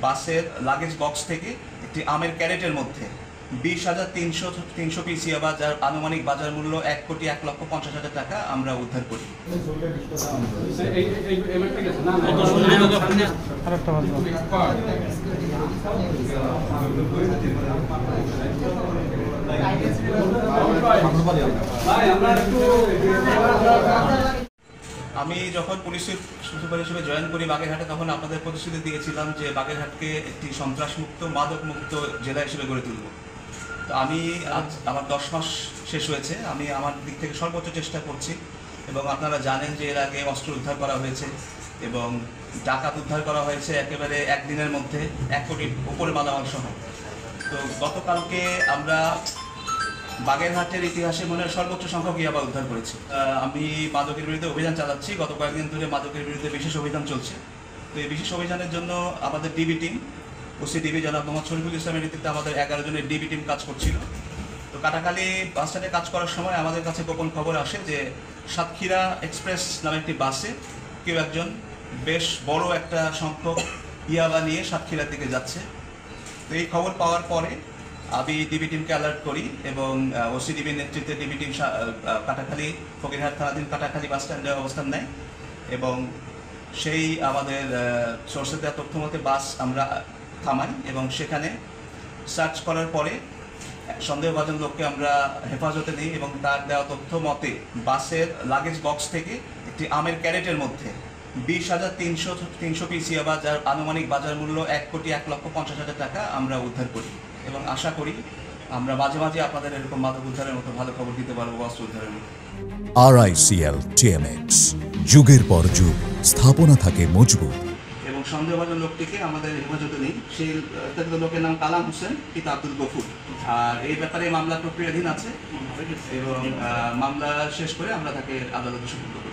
বাসের luggage box থেকে একটি আমের ক্যারেটের মধ্যে 20,300 পিস ইয়াবা, যার আনুমানিক বাজার মূল্য 1,01,50,000 টাকা আমরা উদ্ধার করি। আমি যখন পুলিশের সুপার হিসেবে জয়েন করি বাগেরহাটে, তখন আপনাদের প্রতিশ্রুতি দিয়েছিলাম যে বাগেরহাটকে একটি সন্ত্রাসমুক্ত মাদকমুক্ত জেলা হিসেবে গড়ে তুলব। তো আমি আজ আমার 10 মাস শেষ হয়েছে, আমি আমার দিক থেকে সর্বোচ্চ চেষ্টা করছি। এবং আপনারা জানেন যে এর আগে অস্ত্র উদ্ধার করা হয়েছে এবং ডাকাত উদ্ধার করা হয়েছে একেবারে একদিনের মধ্যে 1 কোটির উপরে মালামাল সহ। তো গতকালকে আমরা বাগেরহাটের ইতিহাসে মনে হয় সর্বোচ্চ সংখ্যক ইয়াবা উদ্ধার করেছি। আমি মাদকের বিরুদ্ধে অভিযান চালাচ্ছি, গত কয়েকদিন ধরে মাদকের বিরুদ্ধে বিশেষ অভিযান চলছে। তো এই বিশেষ অভিযানের জন্য আমাদের ডিবি টিম, ওসি ডিবি জনাব মোহাম্মদ শরীফুল ইসলামের নেতৃত্বে আমাদের 11 জনের ডিবি টিম কাজ করছিল। তো কাটাখালী বাস স্ট্যান্ডে কাজ করার সময় আমাদের কাছে গোপন খবর আসে যে সাতক্ষীরা এক্সপ্রেস নামে একটি বাসে কেউ একজন বেশ বড় একটা সংখ্যক ইয়াবা নিয়ে সাতক্ষীরার দিকে যাচ্ছে। তো এই খবর পাওয়ার পরে আমি ডিবি টিমকে অ্যালার্ট করি এবং ওসি ডিবির নেতৃত্বে ডিবি টিম কাটাখালী ফকিরহাট থানাধীন কাটাখালী বাস স্ট্যান্ডে অবস্থান নেয় এবং সেই আমাদের সোর্সের দেওয়া তথ্য মতে বাস আমরা থামাই এবং সেখানে সার্চ করার পরে সন্দেহভাজন লোককে আমরা হেফাজতে নিই এবং তার দেওয়া তথ্য মতে বাসের লাগেজ বক্স থেকে একটি আমের ক্যারেটের মধ্যে 20,300 পিস ইয়াবা, যার আনুমানিক বাজার মূল্য 1,01,50,000 টাকা আমরা উদ্ধার করি এবং আশা করি আমরা মাঝে মাঝে আপনাদের এরকম মাদক উদ্ধারের মতো ভালো খবর দিতে পারবো, অস্ত্র উদ্ধারের মতো। RICL TMX, যুগের পর যুগ স্থাপনা থাকে মজবুত। এবং সন্দেহভাজন লোকটিকে আমাদের হেফাজতে নেই। সেই লোকের নাম কালাম হোসেন, পিতা আব্দুল গফুর। আর এই ব্যাপারে মামলা প্রক্রিয়াধীন আছে এবং মামলা শেষ করে আমরা তাকে আদালতে সুপর্দ করি।